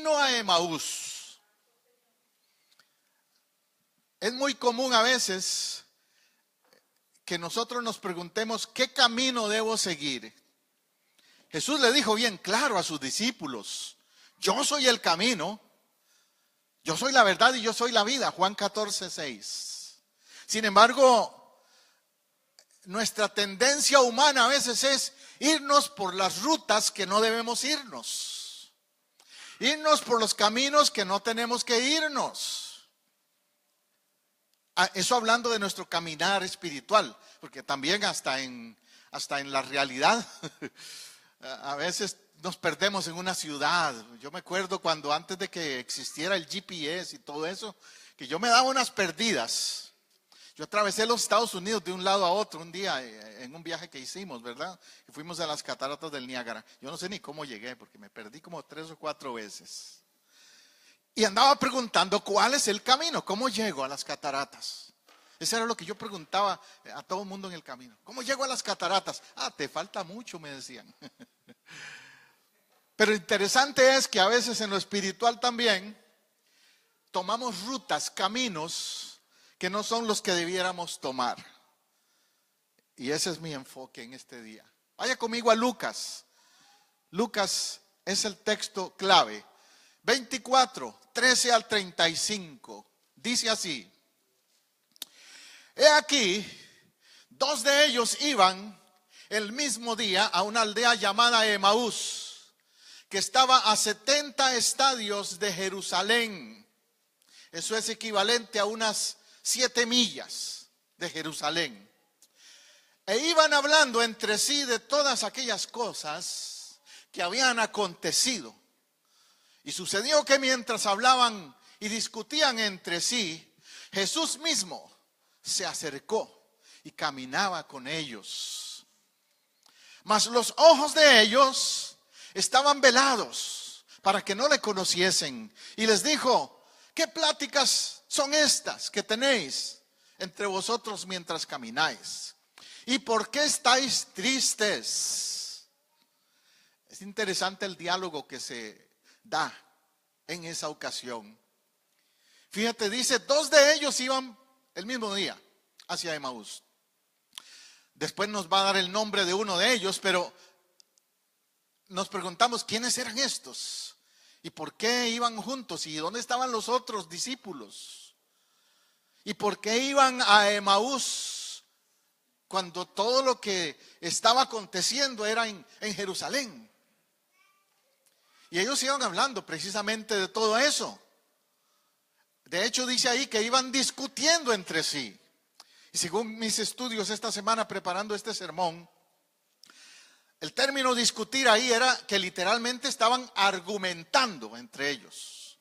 camino a Emaús. Es muy común a veces que nosotros nos preguntemos ¿qué camino debo seguir? Jesús le dijo bien claro a sus discípulos: yo soy el camino, yo soy la verdad y yo soy la vida. Juan 14:6. Sin embargo, nuestra tendencia humana a veces es irnos por las rutas que no debemos irnos, irnos por los caminos que no tenemos que irnos. Eso hablando de nuestro caminar espiritual, porque también hasta en la realidad a veces nos perdemos en una ciudad. Yo me acuerdo cuando antes de que existiera el GPS y todo eso, que yo me daba unas perdidas. Yo atravesé los Estados Unidos de un lado a otro un día en un viaje que hicimos, ¿verdad? Y fuimos a las cataratas del Niágara. Yo no sé ni cómo llegué porque me perdí como 3 o 4 veces. Y andaba preguntando cuál es el camino, cómo llego a las cataratas. Eso era lo que yo preguntaba a todo el mundo en el camino. ¿Cómo llego a las cataratas? Te falta mucho, me decían. Pero interesante es que a veces en lo espiritual también tomamos rutas, caminos que no son los que debiéramos tomar. Y ese es mi enfoque en este día. Vaya conmigo a Lucas. Lucas es el texto clave. 24, 13 al 35. Dice así: he aquí, 2 de ellos iban el mismo día a una aldea llamada Emaús, que estaba a 70 estadios de Jerusalén. Eso es equivalente a unas 7 millas de Jerusalén. E iban hablando entre sí de todas aquellas cosas que habían acontecido. Y sucedió que mientras hablaban y discutían entre sí, Jesús mismo se acercó y caminaba con ellos. Mas los ojos de ellos estaban velados para que no le conociesen. Y les dijo: ¿qué pláticas son estas que tenéis entre vosotros mientras camináis? ¿Y por qué estáis tristes? Es interesante el diálogo que se da en esa ocasión. Fíjate, dice, 2 de ellos iban el mismo día hacia Emaús. Después nos va a dar el nombre de uno de ellos, pero nos preguntamos quiénes eran estos y por qué iban juntos y dónde estaban los otros discípulos y por qué iban a Emaús cuando todo lo que estaba aconteciendo era en Jerusalén. Y ellos iban hablando precisamente de todo eso. De hecho, dice ahí que iban discutiendo entre sí. Y según mis estudios esta semana preparando este sermón, el término discutir ahí era que literalmente estaban argumentando entre ellos,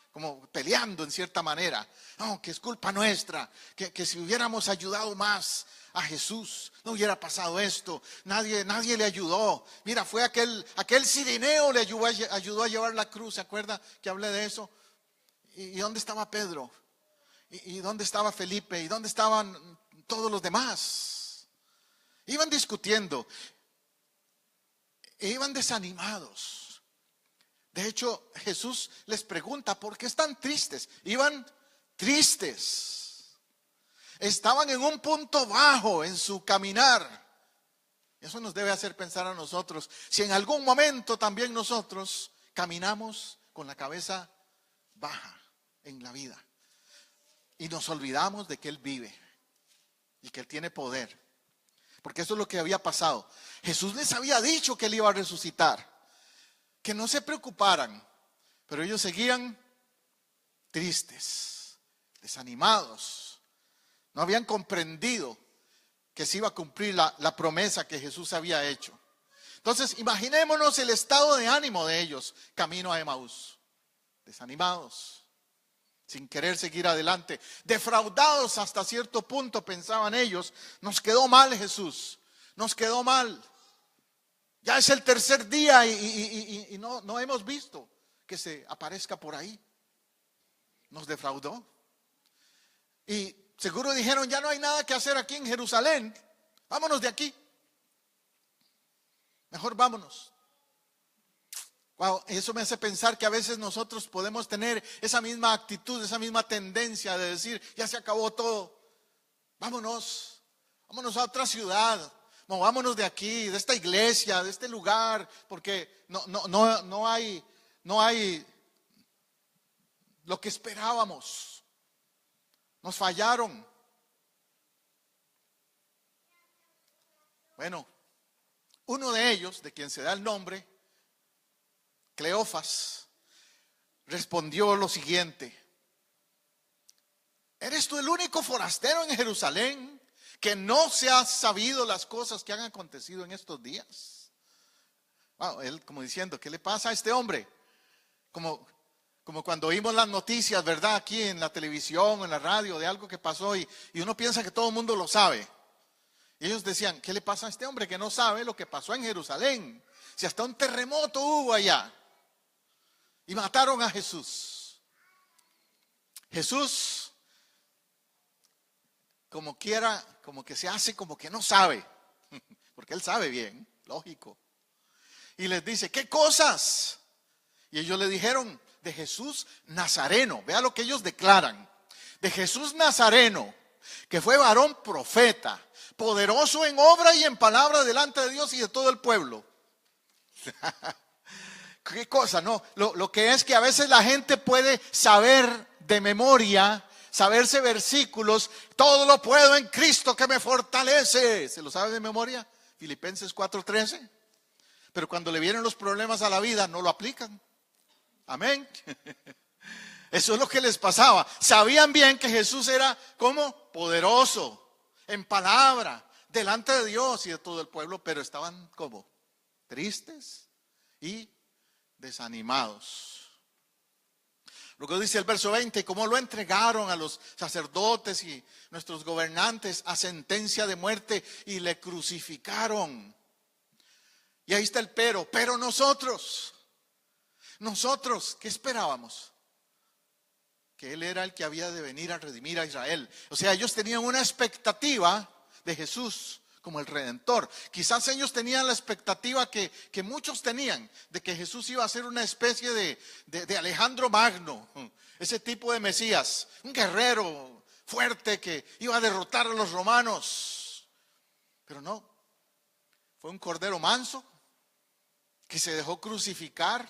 como peleando en cierta manera. No, que es culpa nuestra, que si hubiéramos ayudado más a Jesús no hubiera pasado esto. Nadie le ayudó. Mira, fue aquel cirineo le ayudó a llevar la cruz. ¿Se acuerda que hablé de eso? ¿Y dónde estaba Pedro? ¿Y dónde estaba Felipe? ¿Y dónde estaban todos los demás? Iban discutiendo. E iban desanimados. De hecho, Jesús les pregunta: ¿por qué están tristes? Iban tristes. Estaban en un punto bajo en su caminar. Eso nos debe hacer pensar a nosotros. Si en algún momento también nosotros caminamos con la cabeza baja en la vida y nos olvidamos de que Él vive y que Él tiene poder. Porque eso es lo que había pasado. Jesús les había dicho que Él iba a resucitar, que no se preocuparan, pero ellos seguían tristes, desanimados. No habían comprendido que se iba a cumplir la promesa que Jesús había hecho. Entonces, imaginémonos el estado de ánimo de ellos camino a Emaús. Desanimados, sin querer seguir adelante, defraudados hasta cierto punto, pensaban ellos. Nos quedó mal Jesús, nos quedó mal. Ya es el 3er día y no hemos visto que se aparezca por ahí. Nos defraudó. Y seguro dijeron: ya no hay nada que hacer aquí en Jerusalén, vámonos de aquí. Mejor vámonos. Wow, eso me hace pensar que a veces nosotros podemos tener esa misma actitud, esa misma tendencia de decir, ya se acabó todo, vámonos a otra ciudad, vámonos de aquí, de esta iglesia, de este lugar, porque no hay lo que esperábamos, nos fallaron. Bueno, uno de ellos, de quien se da el nombre, Cleofas, respondió lo siguiente: ¿eres tú el único forastero en Jerusalén que no se ha sabido las cosas que han acontecido en estos días? Wow, él como diciendo, ¿qué le pasa a este hombre? Como cuando oímos las noticias, ¿verdad? Aquí en la televisión, en la radio, de algo que pasó y uno piensa que todo el mundo lo sabe. Y ellos decían, ¿qué le pasa a este hombre que no sabe lo que pasó en Jerusalén? Si hasta un terremoto hubo allá. Y mataron a Jesús. Jesús, como quiera, como que se hace como que no sabe. Porque él sabe bien, lógico. Y les dice, ¿qué cosas? Y ellos le dijeron, de Jesús Nazareno. Vea lo que ellos declaran. De Jesús Nazareno, que fue varón profeta, poderoso en obra y en palabra delante de Dios y de todo el pueblo. ¿Qué cosa? No, lo que es que a veces la gente puede saber de memoria, saberse versículos, todo lo puedo en Cristo que me fortalece. ¿Se lo sabe de memoria? Filipenses 4:13. Pero cuando le vienen los problemas a la vida, no lo aplican. Amén. Eso es lo que les pasaba. Sabían bien que Jesús era como poderoso en palabra delante de Dios y de todo el pueblo, pero estaban como tristes y desanimados. Luego dice el verso 20, cómo lo entregaron a los sacerdotes y nuestros gobernantes a sentencia de muerte y le crucificaron. Y ahí está el pero nosotros, ¿qué esperábamos? Que Él era el que había de venir a redimir a Israel. O sea, ellos tenían una expectativa de Jesús como el Redentor. Quizás ellos tenían la expectativa que muchos tenían, de que Jesús iba a ser una especie de Alejandro Magno, ese tipo de Mesías, un guerrero fuerte que iba a derrotar a los romanos. Pero no, fue un cordero manso que se dejó crucificar,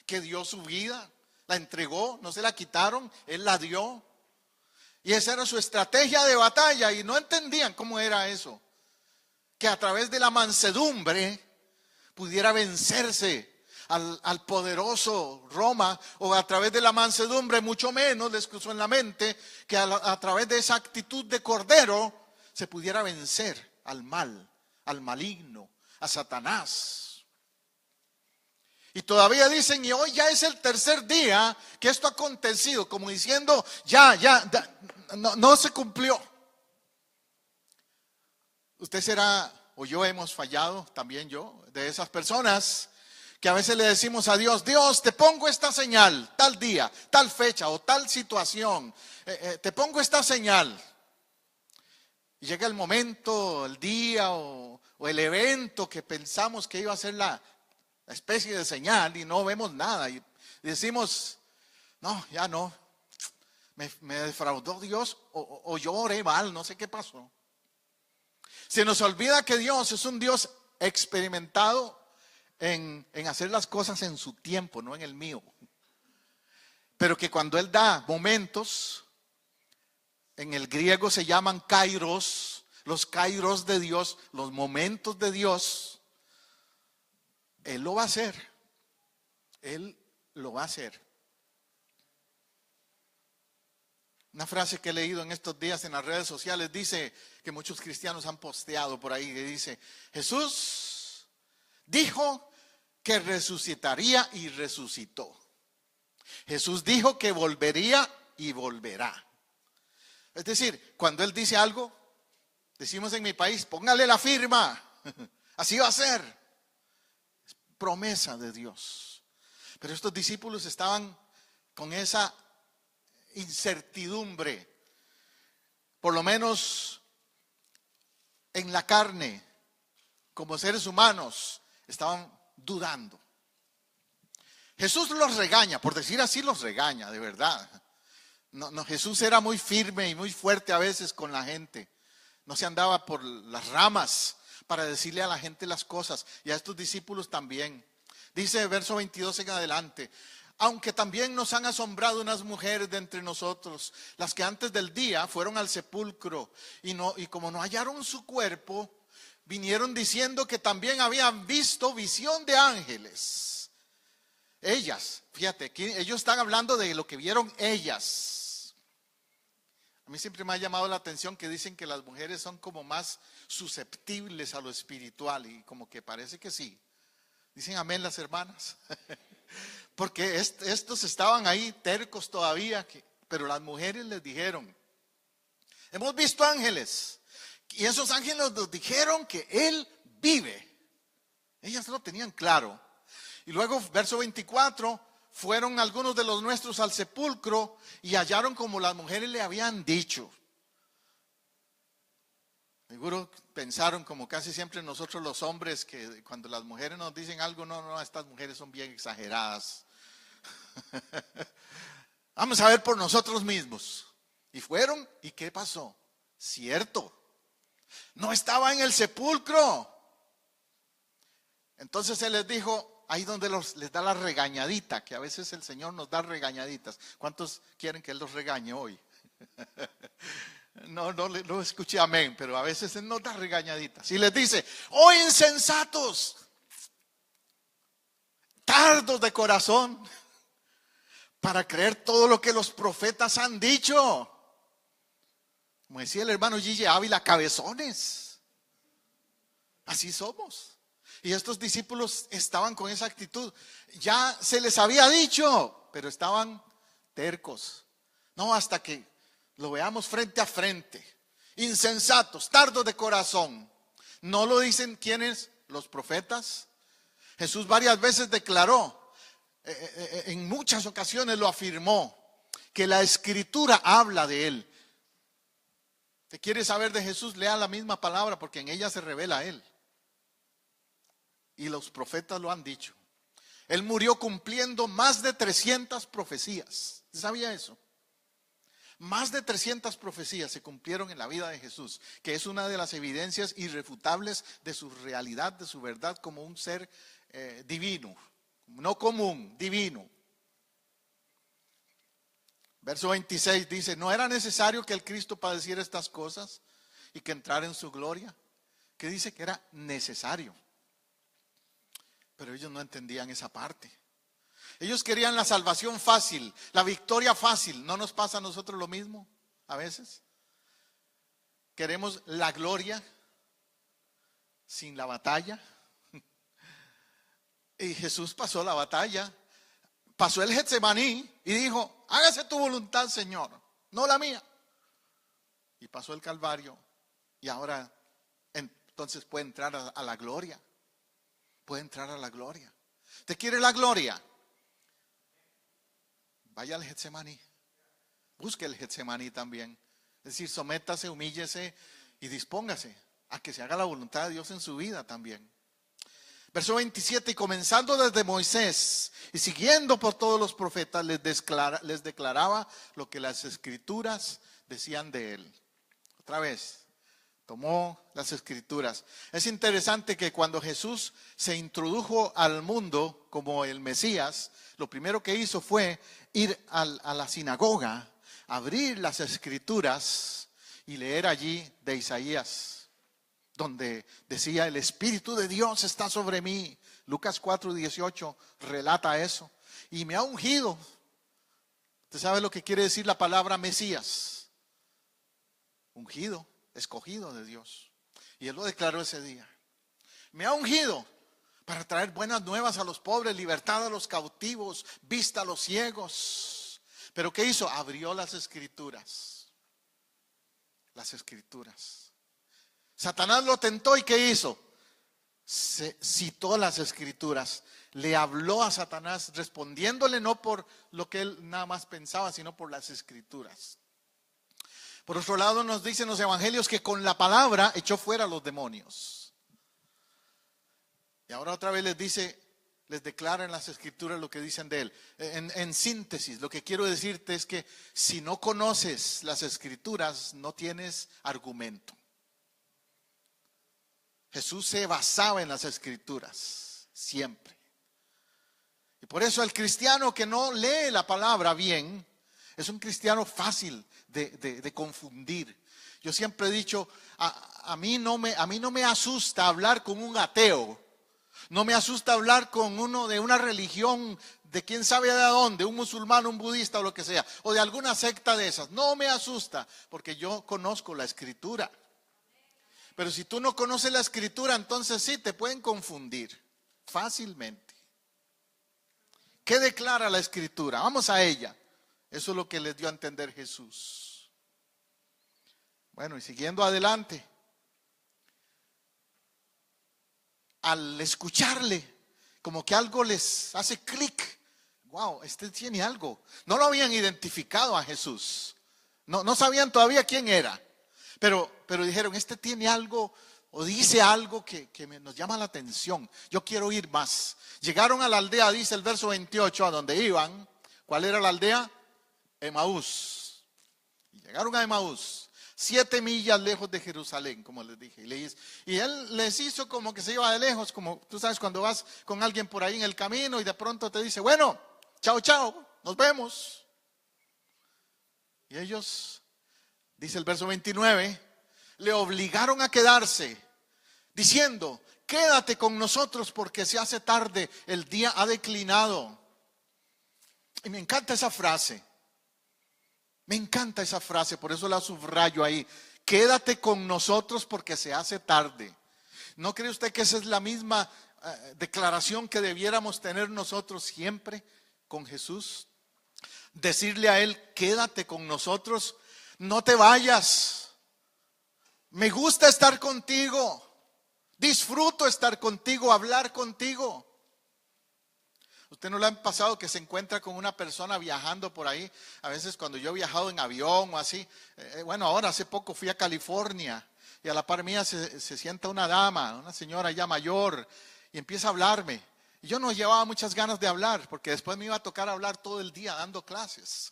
que dio su vida, la entregó, no se la quitaron, Él la dio. Y esa era su estrategia de batalla y no entendían cómo era eso. Que a través de la mansedumbre pudiera vencerse al poderoso Roma, o a través de la mansedumbre mucho menos les cruzó en la mente que a través de esa actitud de cordero se pudiera vencer al mal, al maligno, a Satanás. Y todavía dicen, y hoy ya es el tercer día que esto ha acontecido, como diciendo, no se cumplió. Usted será, o yo hemos fallado, también yo, de esas personas que a veces le decimos a Dios, Dios, te pongo esta señal, tal día, tal fecha o tal situación, te pongo esta señal. Y llega el momento, el día o el evento que pensamos que iba a ser la especie de señal y no vemos nada. Y decimos, no, ya no, me defraudó Dios o yo oré mal, no sé qué pasó. Se nos olvida que Dios es un Dios experimentado en hacer las cosas en su tiempo, no en el mío. Pero que cuando Él da momentos, en el griego se llaman kairos, los kairos de Dios, los momentos de Dios, Él lo va a hacer. Él lo va a hacer. Una frase que he leído en estos días en las redes sociales dice, que muchos cristianos han posteado por ahí, que dice, Jesús dijo que resucitaría y resucitó. Jesús dijo que volvería y volverá. Es decir, cuando Él dice algo, decimos en mi país, póngale la firma, así va a ser. Es promesa de Dios. Pero estos discípulos estaban con esa incertidumbre, por lo menos en la carne, como seres humanos, estaban dudando. Jesús los regaña, por decir así los regaña, de verdad. No, Jesús era muy firme y muy fuerte a veces con la gente. No se andaba por las ramas para decirle a la gente las cosas, y a estos discípulos también. Dice verso 22 en adelante: aunque también nos han asombrado unas mujeres de entre nosotros, las que antes del día fueron al sepulcro y como no hallaron su cuerpo, vinieron diciendo que también habían visto visión de ángeles. Ellas, fíjate, aquí ellos están hablando de lo que vieron ellas. A mí siempre me ha llamado la atención que dicen que las mujeres son como más susceptibles a lo espiritual, y como que parece que sí. Dicen amén las hermanas. Porque estos estaban ahí tercos todavía, pero las mujeres les dijeron: hemos visto ángeles, y esos ángeles nos dijeron que Él vive. Ellas lo tenían claro. Y luego verso 24: fueron algunos de los nuestros al sepulcro y hallaron como las mujeres le habían dicho. Seguro pensaron, como casi siempre nosotros los hombres, que cuando las mujeres nos dicen algo, no, estas mujeres son bien exageradas. Vamos a ver por nosotros mismos. Y fueron, ¿y qué pasó? Cierto, no estaba en el sepulcro. Entonces Él les dijo, ahí donde les da la regañadita, que a veces el Señor nos da regañaditas. ¿Cuántos quieren que Él los regañe hoy? No escuché amén, pero a veces Él nos da regañaditas. Y les dice: oh insensatos, tardos de corazón, para creer todo lo que los profetas han dicho. Como decía el hermano Gigi Ávila, cabezones. Así somos. Y estos discípulos estaban con esa actitud. Ya se les había dicho, pero estaban tercos. No, hasta que lo veamos frente a frente. Insensatos, tardos de corazón. ¿No lo dicen quiénes? Los profetas. Jesús varias veces declaró, en muchas ocasiones lo afirmó, que la Escritura habla de Él. ¿Te quieres saber de Jesús? Lea la misma palabra, porque en ella se revela Él. Y los profetas lo han dicho. Él murió cumpliendo más de 300 profecías. ¿Sabía eso? Más de 300 profecías se cumplieron en la vida de Jesús, que es una de las evidencias irrefutables de su realidad, de su verdad como un ser divino, no común, divino. Verso 26 dice: ¿no era necesario que el Cristo padeciera estas cosas y que entrara en su gloria? Que dice que era necesario. Pero ellos no entendían esa parte. Ellos querían la salvación fácil, la victoria fácil. ¿No nos pasa a nosotros lo mismo a veces? Queremos la gloria sin la batalla. Y Jesús pasó la batalla, pasó el Getsemaní y dijo: hágase tu voluntad, Señor, no la mía. Y pasó el Calvario, y ahora entonces puede entrar a la gloria. Puede entrar a la gloria. ¿Te quiere la gloria? Vaya al Getsemaní. Busque el Getsemaní también. Es decir, sométase, humíllese y dispóngase a que se haga la voluntad de Dios en su vida también. Verso 27: y comenzando desde Moisés y siguiendo por todos los profetas, les declaraba lo que las Escrituras decían de él. Otra vez, tomó las Escrituras. Es interesante que cuando Jesús se introdujo al mundo como el Mesías, lo primero que hizo fue ir a la sinagoga, abrir las Escrituras y leer allí de Isaías, donde decía: el Espíritu de Dios está sobre mí. Lucas 4:18 relata eso. Y me ha ungido. ¿Usted sabe lo que quiere decir la palabra Mesías? Ungido, escogido de Dios. Y Él lo declaró ese día. Me ha ungido para traer buenas nuevas a los pobres, libertad a los cautivos, vista a los ciegos. ¿Pero qué hizo? Abrió las Escrituras. Las Escrituras. Satanás lo tentó, ¿y qué hizo? Se citó las Escrituras. Le habló a Satanás, respondiéndole no por lo que él nada más pensaba, sino por las Escrituras. Por otro lado, nos dicen los evangelios que con la palabra echó fuera a los demonios. Y ahora otra vez les dice: les declara en las escrituras lo que dicen de él. En síntesis, lo que quiero decirte es que si no conoces las escrituras, no tienes argumento. Jesús se basaba en las escrituras, siempre. Y por eso el cristiano que no lee la palabra bien, es un cristiano fácil de confundir. Yo siempre he dicho, a mí no me asusta hablar con un ateo. No me asusta hablar con uno de una religión, de quién sabe de dónde, un musulmán, un budista o lo que sea, o de alguna secta de esas. No me asusta, porque yo conozco la escritura. Pero si tú no conoces la escritura, entonces sí te pueden confundir fácilmente. ¿Qué declara la escritura? Vamos a ella. Eso es lo que les dio a entender Jesús. Bueno, y siguiendo adelante. Al escucharle, como que algo les hace clic. Wow, este tiene algo. No lo habían identificado a Jesús. No sabían todavía quién era. Pero dijeron, este tiene algo o dice algo que nos llama la atención. Yo quiero ir más. Llegaron a la aldea, dice el verso 28, a donde iban. ¿Cuál era la aldea? Emaús. Y llegaron a Emaús. 7 millas lejos de Jerusalén, como les dije. Y él les hizo como que se iba de lejos, como tú sabes cuando vas con alguien por ahí en el camino y de pronto te dice, bueno, chao, chao, nos vemos. Y ellos, dice el verso 29, le obligaron a quedarse, diciendo, quédate con nosotros porque se hace tarde, el día ha declinado. Y me encanta esa frase. Me encanta esa frase, por eso la subrayo ahí. Quédate con nosotros porque se hace tarde. ¿No cree usted que esa es la misma declaración que debiéramos tener nosotros siempre con Jesús? Decirle a Él, quédate con nosotros, no te vayas. Me gusta estar contigo, disfruto estar contigo, hablar contigo. ¿Usted no le ha pasado que se encuentra con una persona viajando por ahí? A veces cuando yo he viajado en avión o así, bueno, ahora hace poco fui a California y a la par mía se sienta una dama, una señora ya mayor y empieza a hablarme. Y yo no llevaba muchas ganas de hablar porque después me iba a tocar hablar todo el día dando clases.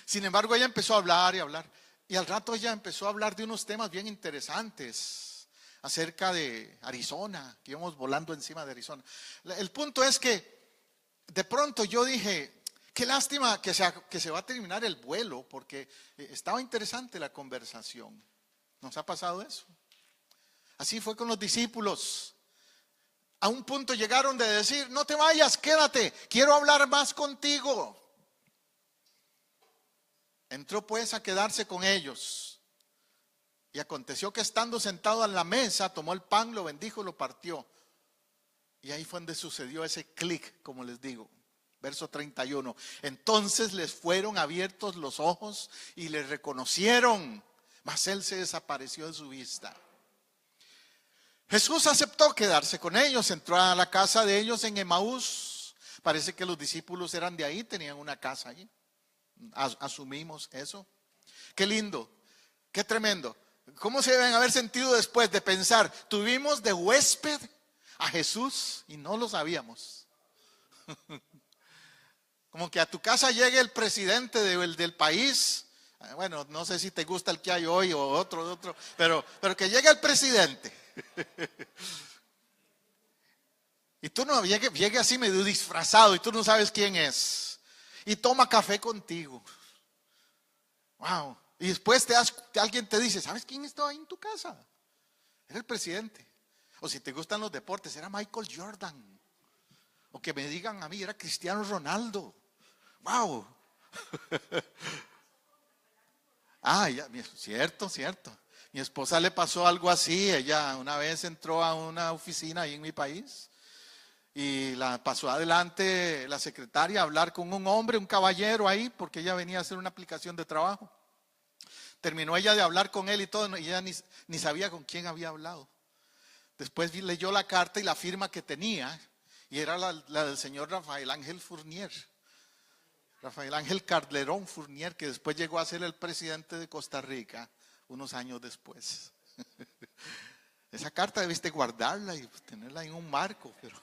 Sin embargo, ella empezó a hablar y hablar y al rato ella empezó a hablar de unos temas bien interesantes. Acerca de Arizona, que íbamos volando encima de Arizona. El punto es que de pronto yo dije, qué lástima que se va a terminar el vuelo, porque estaba interesante la conversación. ¿Nos ha pasado eso? Así fue con los discípulos. A un punto llegaron de decir, no te vayas, quédate, quiero hablar más contigo. Entró pues a quedarse con ellos. Y aconteció que estando sentado a la mesa, tomó el pan, lo bendijo, lo partió. Y ahí fue donde sucedió ese clic, como les digo. Verso 31. Entonces les fueron abiertos los ojos y les reconocieron, mas él se desapareció de su vista. Jesús aceptó quedarse con ellos, entró a la casa de ellos en Emaús. Parece que los discípulos eran de ahí, tenían una casa allí. Asumimos eso. Qué lindo, qué tremendo. ¿Cómo se deben haber sentido después de pensar? Tuvimos de huésped a Jesús y no lo sabíamos. Como que a tu casa llegue el presidente del país. Bueno, no sé si te gusta el que hay hoy o otro, pero que llegue el presidente. Y tú no llegue así medio disfrazado y tú no sabes quién es. Y toma café contigo. Wow. Y después alguien te dice, ¿sabes quién estaba ahí en tu casa? Era el presidente. O si te gustan los deportes, era Michael Jordan. O que me digan a mí, era Cristiano Ronaldo. ¡Wow! Ya, cierto. Mi esposa le pasó algo así. Ella una vez entró a una oficina ahí en mi país y la pasó adelante la secretaria a hablar con un hombre, un caballero ahí, porque ella venía a hacer una aplicación de trabajo. Terminó ella de hablar con él y todo, y ella ni sabía con quién había hablado. Después leyó la carta y la firma que tenía, y era la del señor Rafael Ángel Fournier. Rafael Ángel Calderón Fournier, que después llegó a ser el presidente de Costa Rica, unos años después. Esa carta debiste guardarla y tenerla en un marco, pero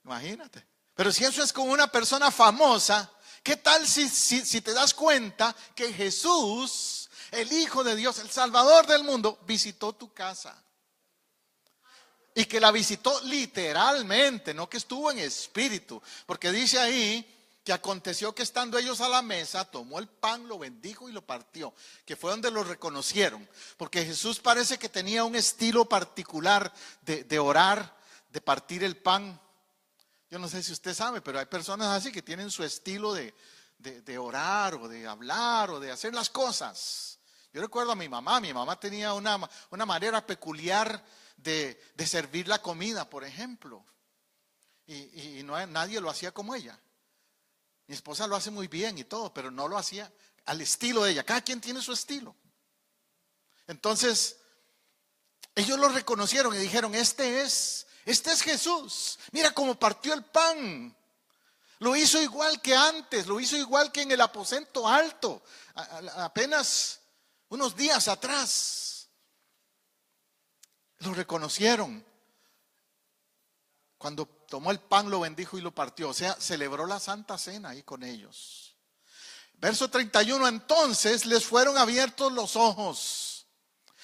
Imagínate. Pero si eso es con una persona famosa, ¿qué tal si te das cuenta que Jesús, el Hijo de Dios, el Salvador del mundo, visitó tu casa? Y que la visitó literalmente, no que estuvo en espíritu. Porque dice ahí que aconteció que estando ellos a la mesa, tomó el pan, lo bendijo y lo partió. Que fue donde lo reconocieron. Porque Jesús parece que tenía un estilo particular de orar, de partir el pan. Yo no sé si usted sabe, pero hay personas así que tienen su estilo de orar o de hablar o de hacer las cosas. Yo recuerdo a mi mamá tenía una manera peculiar de servir la comida, por ejemplo. Y nadie lo hacía como ella. Mi esposa lo hace muy bien y todo, pero no lo hacía al estilo de ella. Cada quien tiene su estilo. Entonces, ellos lo reconocieron y dijeron, este es Jesús. Mira cómo partió el pan. Lo hizo igual que antes, lo hizo igual que en el aposento alto, apenas unos días atrás. Lo reconocieron. Cuando tomó el pan, lo bendijo y lo partió. O sea, celebró la Santa Cena ahí con ellos. Verso 31, entonces les fueron abiertos los ojos.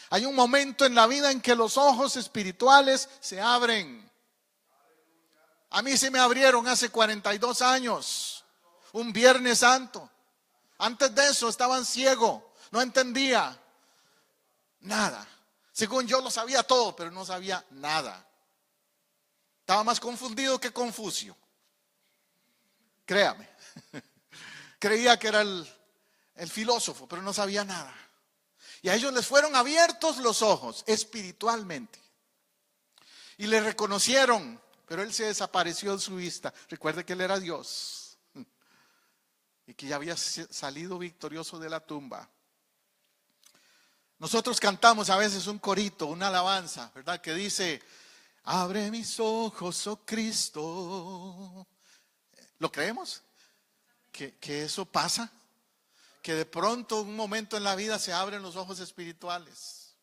Hay un momento en la vida en que los ojos espirituales se abren. A mí se me abrieron hace 42 años, un Viernes Santo. Antes de eso estaban ciego, no entendía nada. Según yo lo sabía todo, pero no sabía nada. Estaba más confundido que Confucio. Créame. Creía que era el filósofo, pero no sabía nada. Y a ellos les fueron abiertos los ojos espiritualmente. Y le reconocieron, pero él se desapareció de su vista. Recuerde que él era Dios. Y que ya había salido victorioso de la tumba. Nosotros cantamos a veces un corito, una alabanza, ¿verdad? Que dice, abre mis ojos, oh Cristo. ¿Lo creemos? ¿Que eso pasa? Que de pronto un momento en la vida se abren los ojos espirituales.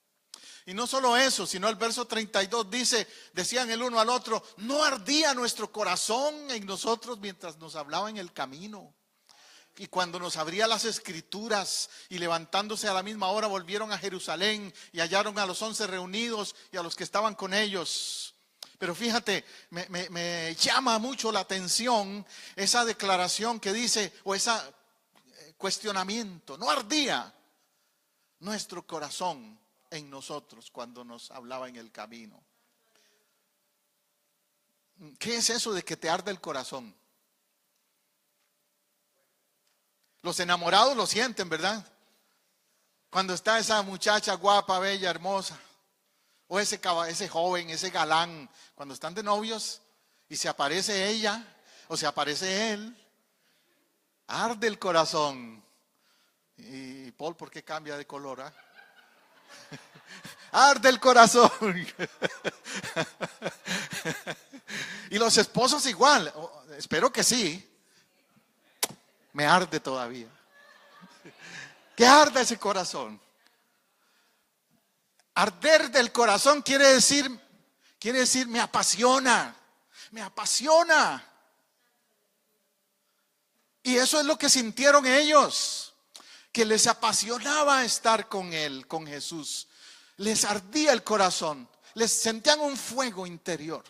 Y no solo eso, sino el verso 32 dice, decían el uno al otro, no ardía nuestro corazón en nosotros mientras nos hablaba en el camino. Y cuando nos abría las escrituras y levantándose a la misma hora volvieron a Jerusalén y hallaron a los 11 reunidos y a los que estaban con ellos. Pero fíjate, me llama mucho la atención esa declaración que dice, o ese cuestionamiento, no ardía nuestro corazón en nosotros cuando nos hablaba en el camino. ¿Qué es eso de que te arde el corazón? Los enamorados lo sienten, ¿verdad? Cuando está esa muchacha guapa, bella, hermosa, o ese joven, ese galán, cuando están de novios y se aparece ella o se aparece él, arde el corazón. Y Paul, ¿por qué cambia de color? ¿Ah? Arde el corazón. Y los esposos igual, espero que sí. Me arde todavía. ¿Qué arde ese corazón? Arder del corazón quiere decir me apasiona, me apasiona. Y eso es lo que sintieron ellos, que les apasionaba estar con él, con Jesús. Les ardía el corazón, les sentían un fuego interior.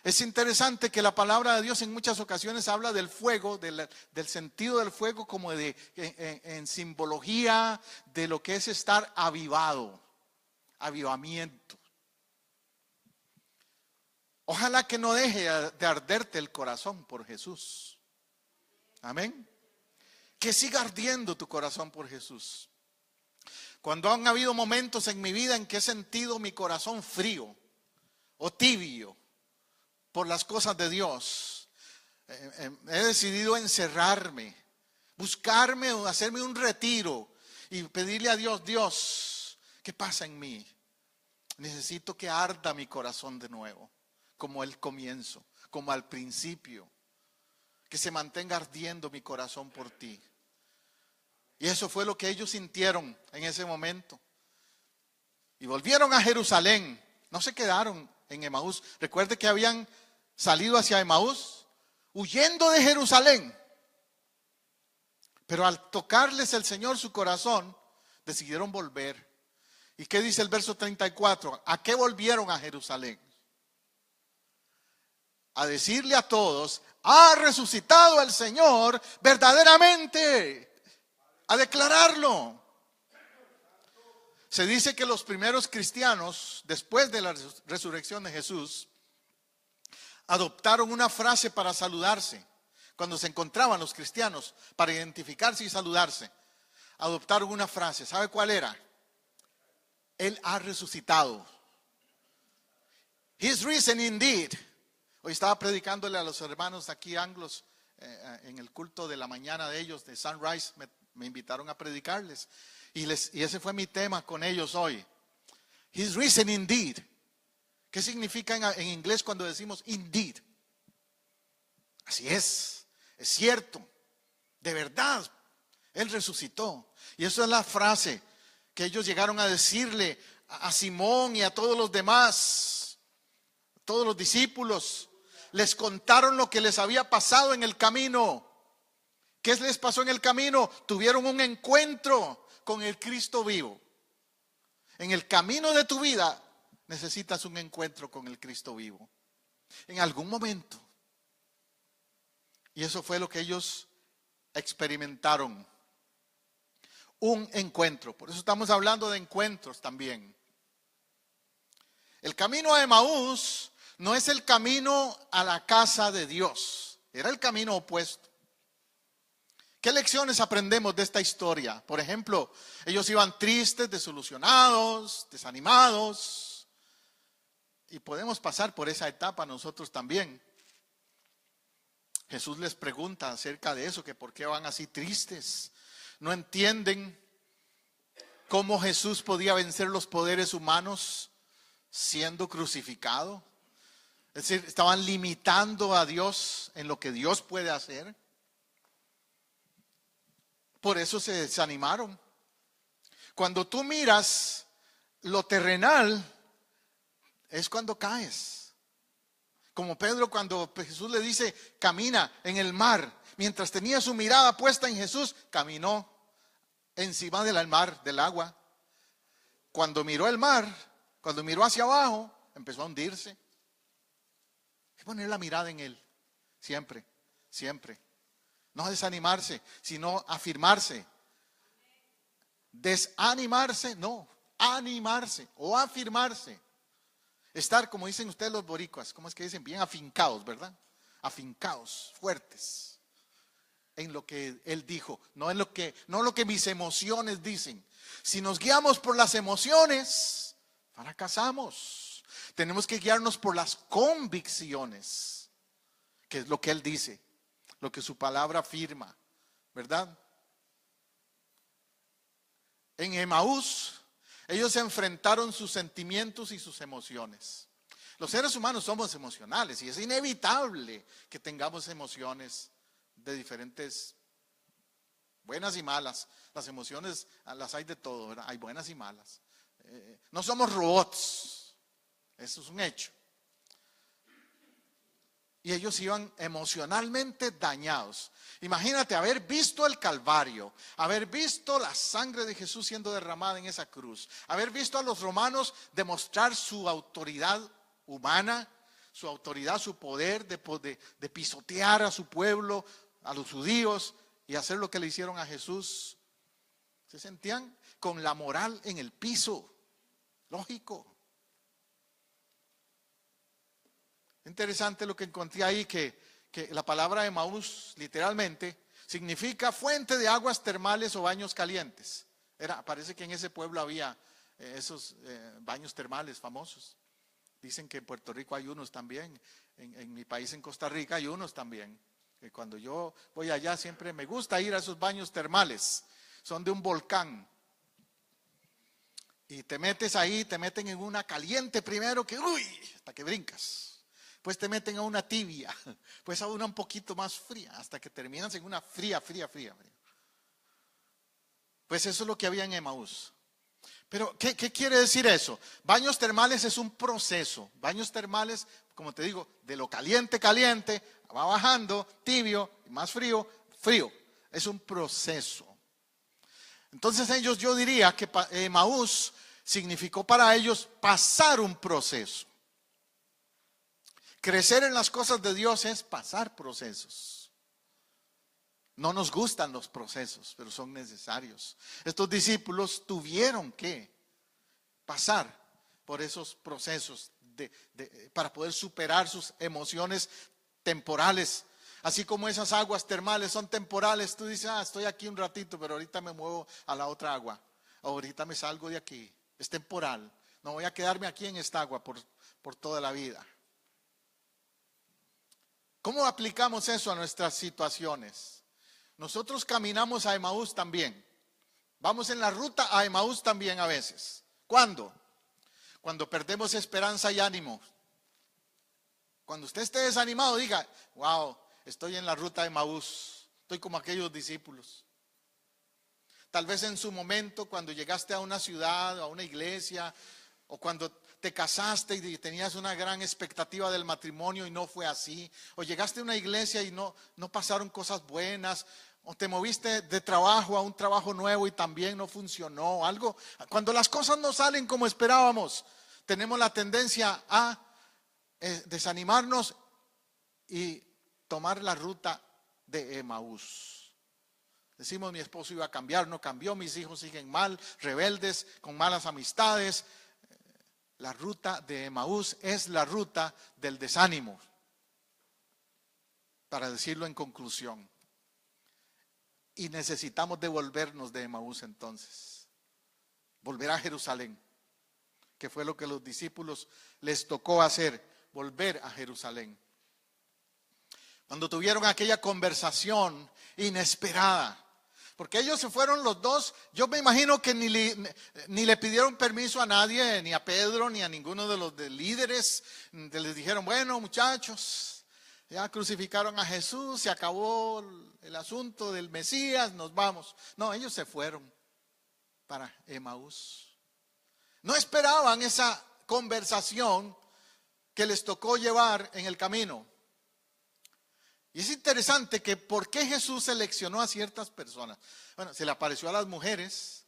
Es interesante que la palabra de Dios en muchas ocasiones habla del fuego, del sentido del fuego como en simbología de lo que es estar avivado, avivamiento. Ojalá que no deje de arderte el corazón por Jesús. Amén. Que siga ardiendo tu corazón por Jesús. Cuando han habido momentos en mi vida en que he sentido mi corazón frío o tibio por las cosas de Dios, he decidido encerrarme, buscarme o hacerme un retiro y pedirle a Dios, Dios, ¿qué pasa en mí? Necesito que arda mi corazón de nuevo, como el comienzo, como al principio, que se mantenga ardiendo mi corazón por ti. Y eso fue lo que ellos sintieron en ese momento. Y volvieron a Jerusalén, no se quedaron en Emaús. Recuerde que habían salido hacia Emaús huyendo de Jerusalén. Pero al tocarles el Señor su corazón, decidieron volver. ¿Y qué dice el verso 34? ¿A qué volvieron a Jerusalén? A decirle a todos: ha resucitado el Señor verdaderamente. A declararlo. Se dice que los primeros cristianos, después de la resurrección de Jesús, adoptaron una frase para saludarse. Cuando se encontraban los cristianos, para identificarse y saludarse, adoptaron una frase. ¿Sabe cuál era? Él ha resucitado. He's risen indeed. Hoy estaba predicándole a los hermanos aquí anglos en el culto de la mañana de ellos, de Sunrise. Me invitaron a predicarles. Y ese fue mi tema con ellos hoy. He's risen indeed. ¿Qué significa en inglés cuando decimos indeed? Así es cierto, de verdad, Él resucitó. Y eso es la frase que ellos llegaron a decirle a Simón y a todos los demás, todos los discípulos. Les contaron lo que les había pasado en el camino. ¿Qué les pasó en el camino? Tuvieron un encuentro con el Cristo vivo. En el camino de tu vida necesitas un encuentro con el Cristo vivo. En algún momento. Y eso fue lo que ellos experimentaron. Un encuentro. Por eso estamos hablando de encuentros también. El camino a Emaús no es el camino a la casa de Dios. Era el camino opuesto. ¿Qué lecciones aprendemos de esta historia? Por ejemplo, ellos iban tristes, desilusionados, desanimados. Y podemos pasar por esa etapa nosotros también. Jesús les pregunta acerca de eso, que por qué van así tristes. No entienden cómo Jesús podía vencer los poderes humanos siendo crucificado. Es decir, estaban limitando a Dios en lo que Dios puede hacer. Por eso se desanimaron. Cuando tú miras lo terrenal, es cuando caes. Como Pedro cuando Jesús le dice, camina en el mar. Mientras tenía su mirada puesta en Jesús, caminó encima del mar, del agua. Cuando miró el mar, cuando miró hacia abajo, empezó a hundirse. Hay que poner la mirada en Él, siempre, siempre. No desanimarse, sino afirmarse. Desanimarse, no, animarse o afirmarse. Estar, como dicen ustedes los boricuas, ¿cómo es que dicen? Bien afincados, ¿verdad? Afincados, fuertes en lo que Él dijo, no lo que mis emociones dicen. Si nos guiamos por las emociones, fracasamos. Tenemos que guiarnos por las convicciones, que es lo que Él dice, lo que su palabra afirma, ¿verdad? En Emaús, ellos enfrentaron sus sentimientos y sus emociones. Los seres humanos somos emocionales y es inevitable que tengamos emociones de diferentes, buenas y malas. Las emociones las hay de todo, ¿verdad? Hay buenas y malas. No somos robots, eso es un hecho. Y ellos iban emocionalmente dañados. Imagínate haber visto el Calvario, haber visto la sangre de Jesús siendo derramada en esa cruz, haber visto a los romanos demostrar su autoridad humana, su autoridad, su poder de pisotear a su pueblo, a los judíos, y hacer lo que le hicieron a Jesús. Se sentían con la moral en el piso. Lógico. Interesante lo que encontré ahí, que la palabra Emaús literalmente significa fuente de aguas termales o baños calientes. Parece que en ese pueblo había esos baños termales famosos. Dicen que en Puerto Rico hay unos también, en mi país, en Costa Rica, hay unos también. Que cuando yo voy allá siempre me gusta ir a esos baños termales. Son de un volcán. Y te metes ahí, te meten en una caliente primero que, hasta que brincas. Pues te meten a una tibia, pues a una un poquito más fría, hasta que terminas en una fría. Pues eso es lo que había en Emaús. Pero, ¿qué quiere decir eso? Baños termales es un proceso. Baños termales, como te digo, de lo caliente, caliente, va bajando, tibio, más frío, frío. Es un proceso. Entonces ellos, yo diría que Emaús significó para ellos pasar un proceso. Crecer en las cosas de Dios es pasar procesos. No nos gustan los procesos, pero son necesarios. Estos discípulos tuvieron que pasar por esos procesos para poder superar sus emociones temporales. Así como esas aguas termales son temporales, tú dices, estoy aquí un ratito, pero ahorita me muevo a la otra agua. Ahorita me salgo de aquí, es temporal. No voy a quedarme aquí en esta agua por toda la vida. ¿Cómo aplicamos eso a nuestras situaciones? Nosotros caminamos a Emaús también. Vamos en la ruta a Emaús también a veces. ¿Cuándo? Cuando perdemos esperanza y ánimo. Cuando usted esté desanimado, diga, wow, estoy en la ruta de Emaús. Estoy como aquellos discípulos. Tal vez en su momento, cuando llegaste a una ciudad, a una iglesia, o cuando te casaste y tenías una gran expectativa del matrimonio y no fue así, o llegaste a una iglesia y no pasaron cosas buenas, o te moviste de trabajo a un trabajo nuevo y también no funcionó, algo. Cuando las cosas no salen como esperábamos, tenemos la tendencia a desanimarnos y tomar la ruta de Emaús. Decimos, mi esposo iba a cambiar, no cambió, mis hijos siguen mal, rebeldes, con malas amistades. La ruta de Emaús es la ruta del desánimo, para decirlo en conclusión. Y necesitamos devolvernos de Emaús entonces, volver a Jerusalén, que fue lo que a los discípulos les tocó hacer, volver a Jerusalén. Cuando tuvieron aquella conversación inesperada, porque ellos se fueron los dos, yo me imagino que ni le pidieron permiso a nadie, ni a Pedro, ni a ninguno de los líderes. Les dijeron, bueno muchachos, ya crucificaron a Jesús, se acabó el asunto del Mesías, nos vamos. No, ellos se fueron para Emaús. No esperaban esa conversación que les tocó llevar en el camino. Y es interesante que por qué Jesús seleccionó a ciertas personas. Bueno, se le apareció a las mujeres.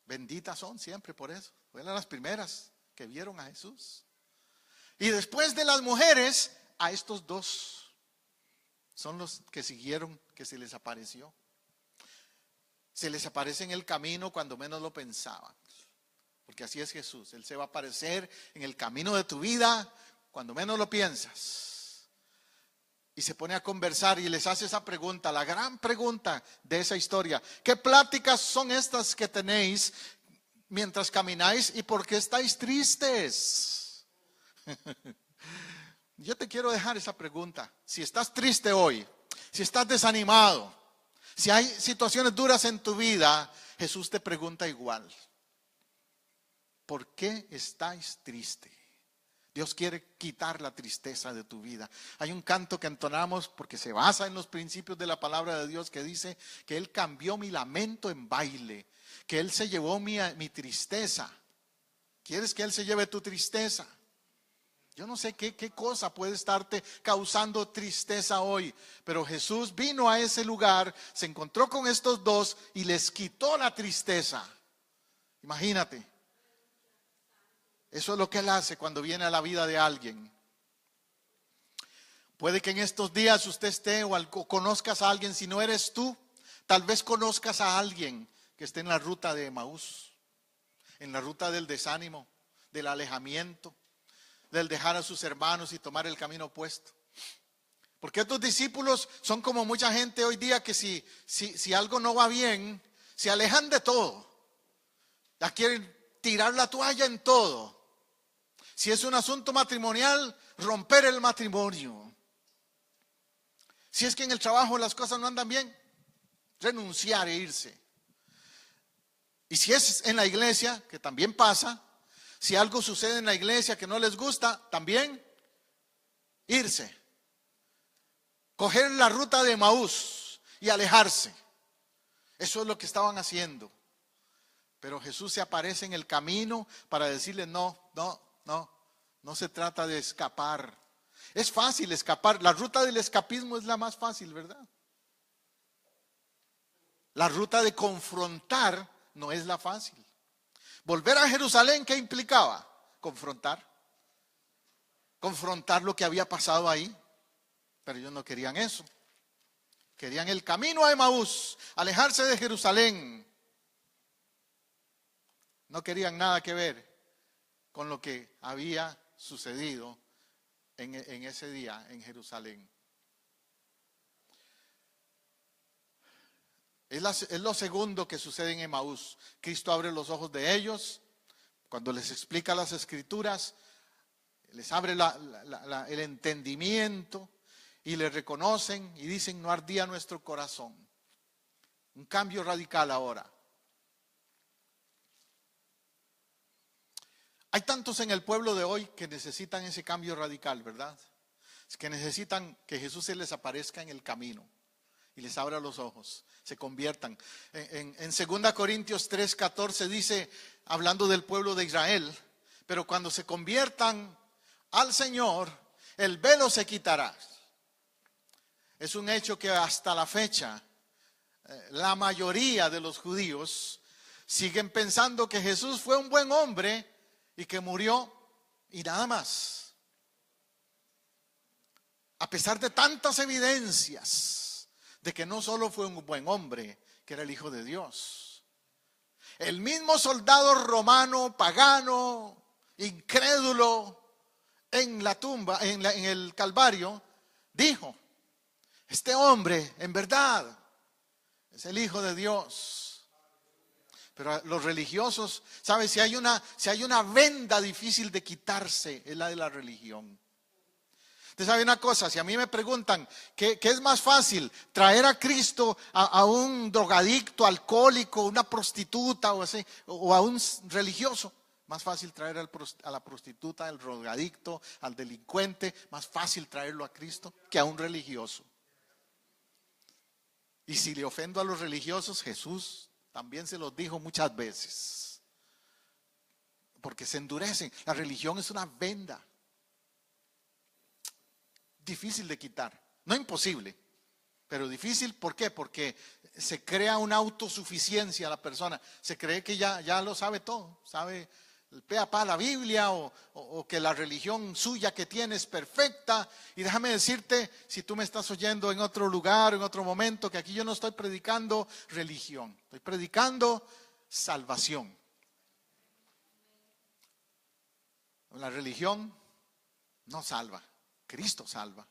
Benditas son siempre por eso. Fueron las primeras que vieron a Jesús. Y después de las mujeres, a estos dos son los que siguieron, que se les apareció. Se les aparece en el camino cuando menos lo pensaban. Porque así es Jesús. Él se va a aparecer en el camino de tu vida cuando menos lo piensas. Y se pone a conversar y les hace esa pregunta, la gran pregunta de esa historia. ¿Qué pláticas son estas que tenéis mientras camináis y por qué estáis tristes? Yo te quiero dejar esa pregunta. Si estás triste hoy, si estás desanimado, si hay situaciones duras en tu vida, Jesús te pregunta igual. ¿Por qué estáis tristes? Dios quiere quitar la tristeza de tu vida. Hay un canto que entonamos porque se basa en los principios de la palabra de Dios que dice que Él cambió mi lamento en baile, que Él se llevó mi tristeza. ¿Quieres que Él se lleve tu tristeza? Yo no sé qué cosa puede estarte causando tristeza hoy, pero Jesús vino a ese lugar, se encontró con estos dos y les quitó la tristeza. Imagínate. Eso es lo que Él hace cuando viene a la vida de alguien. Puede que en estos días usted esté o conozcas a alguien, si no eres tú, tal vez conozcas a alguien que esté en la ruta de Emaús, en la ruta del desánimo, del alejamiento, del dejar a sus hermanos y tomar el camino opuesto. Porque estos discípulos son como mucha gente hoy día que si algo no va bien, se alejan de todo. Ya quieren tirar la toalla en todo. Si es un asunto matrimonial, romper el matrimonio. Si es que en el trabajo las cosas no andan bien, renunciar e irse. Y si es en la iglesia, que también pasa, si algo sucede en la iglesia que no les gusta, también irse. Coger la ruta de Emaús y alejarse. Eso es lo que estaban haciendo. Pero Jesús se aparece en el camino para decirle, no se trata de escapar. Es fácil escapar, la ruta del escapismo es la más fácil, ¿verdad? La ruta de confrontar no es la fácil. Volver a Jerusalén, ¿qué implicaba? Confrontar lo que había pasado ahí. Pero ellos no querían eso. Querían el camino a Emaús, alejarse de Jerusalén. No querían nada que ver con lo que había sucedido en ese día en Jerusalén. Es lo segundo que sucede en Emaús. Cristo abre los ojos de ellos cuando les explica las Escrituras, les abre el entendimiento y le reconocen y dicen, no ardía nuestro corazón. Un cambio radical ahora. Hay tantos en el pueblo de hoy que necesitan ese cambio radical, ¿verdad? Es que necesitan que Jesús se les aparezca en el camino y les abra los ojos, se conviertan. En 2 Corintios 3:14 dice, hablando del pueblo de Israel, pero cuando se conviertan al Señor, el velo se quitará. Es un hecho que hasta la fecha, la mayoría de los judíos siguen pensando que Jesús fue un buen hombre y que murió y nada más. A pesar de tantas evidencias de que no solo fue un buen hombre, que era el Hijo de Dios. El mismo soldado romano, pagano, incrédulo, en la tumba, en el Calvario, dijo, este hombre en verdad es el Hijo de Dios. Pero los religiosos, ¿sabes? Si hay una venda difícil de quitarse, es la de la religión. Usted sabe una cosa, si a mí me preguntan, ¿qué es más fácil? ¿Traer a Cristo a un drogadicto, alcohólico, una prostituta o así, o a un religioso? Más fácil traer a la prostituta, al drogadicto, al delincuente, más fácil traerlo a Cristo que a un religioso. Y si le ofendo a los religiosos, Jesús también se los dijo muchas veces. Porque se endurecen. La religión es una venda. Difícil de quitar. No imposible, pero difícil. ¿Por qué? Porque se crea una autosuficiencia a la persona. Se cree que ya lo sabe todo. Sabe el pe a pa la Biblia o que la religión suya que tiene es perfecta. Y déjame decirte, si tú me estás oyendo en otro lugar, en otro momento, que aquí yo no estoy predicando religión. Estoy predicando salvación. La religión no salva. Cristo salva.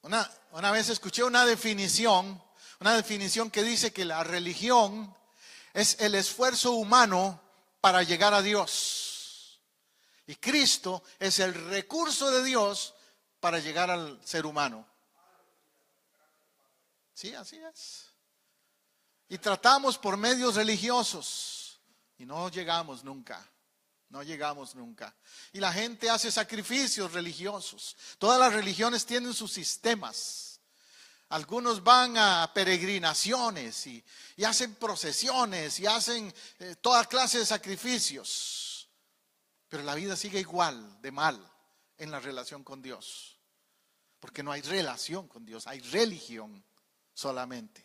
Una vez escuché una definición que dice que la religión es el esfuerzo humano para llegar a Dios. Y Cristo es el recurso de Dios para llegar al ser humano. Sí, así es. Y tratamos por medios religiosos y no llegamos nunca. No llegamos nunca. Y la gente hace sacrificios religiosos. Todas las religiones tienen sus sistemas. Algunos van a peregrinaciones y hacen procesiones y hacen toda clase de sacrificios. Pero la vida sigue igual de mal en la relación con Dios. Porque no hay relación con Dios, hay religión solamente.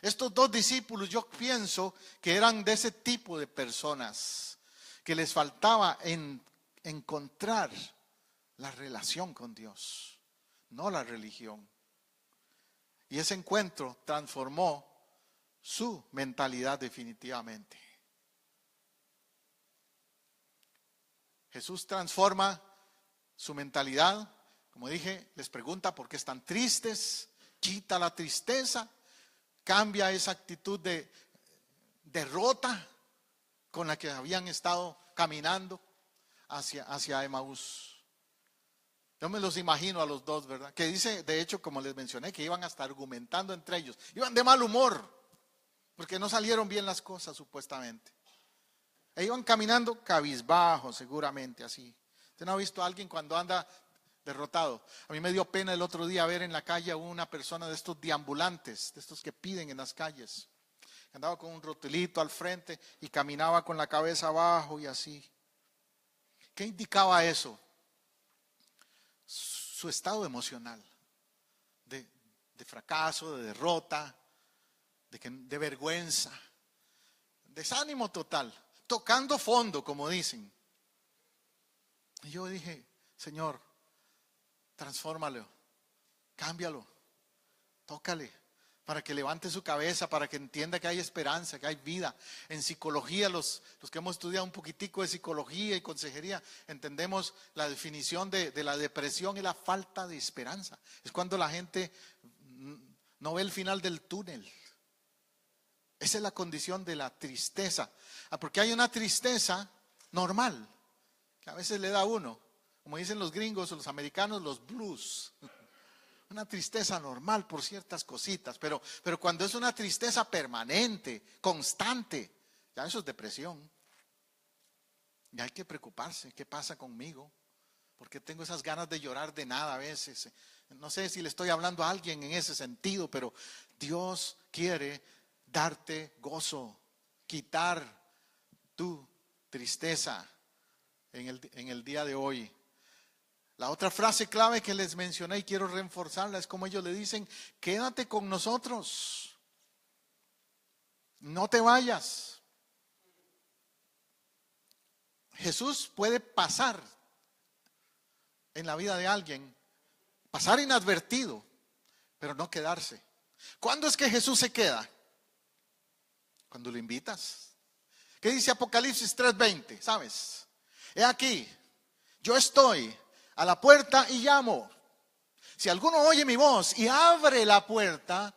Estos dos discípulos yo pienso que eran de ese tipo de personas que les faltaba encontrar la relación con Dios, no la religión. Y ese encuentro transformó su mentalidad definitivamente. Jesús transforma su mentalidad. Como dije, les pregunta por qué están tristes, quita la tristeza, cambia esa actitud de derrota con la que habían estado caminando hacia Emaús. Yo me los imagino a los dos, ¿verdad? Que dice, de hecho, como les mencioné, que iban hasta argumentando entre ellos. Iban de mal humor, porque no salieron bien las cosas, supuestamente. E iban caminando cabizbajo, seguramente, así. ¿Usted no ha visto a alguien cuando anda derrotado? A mí me dio pena el otro día ver en la calle a una persona de estos deambulantes, de estos que piden en las calles. Andaba con un rotulito al frente y caminaba con la cabeza abajo y así. ¿Qué indicaba eso? Su estado emocional de fracaso, de derrota, de vergüenza, desánimo total, tocando fondo, como dicen. Y yo dije, Señor, transfórmalo, cámbialo, tócale, para que levante su cabeza, para que entienda que hay esperanza, que hay vida. En psicología, los que hemos estudiado un poquitico de psicología y consejería, entendemos la definición de la depresión y la falta de esperanza. Es cuando la gente no ve el final del túnel. Esa es la condición de la tristeza. Porque hay una tristeza normal, que a veces le da a uno, como dicen los gringos o los americanos, los blues. Una tristeza normal por ciertas cositas, pero cuando es una tristeza permanente, constante, ya eso es depresión. Y hay que preocuparse, ¿qué pasa conmigo? Porque tengo esas ganas de llorar de nada a veces. No sé si le estoy hablando a alguien en ese sentido, pero Dios quiere darte gozo, quitar tu tristeza en el día de hoy. La otra frase clave que les mencioné y quiero reforzarla es como ellos le dicen: quédate con nosotros, no te vayas. Jesús puede pasar en la vida de alguien, pasar inadvertido, pero no quedarse. ¿Cuándo es que Jesús se queda? Cuando lo invitas. ¿Qué dice Apocalipsis 3:20? ¿Sabes? He aquí, yo estoy a la puerta y llamo. Si alguno oye mi voz y abre la puerta,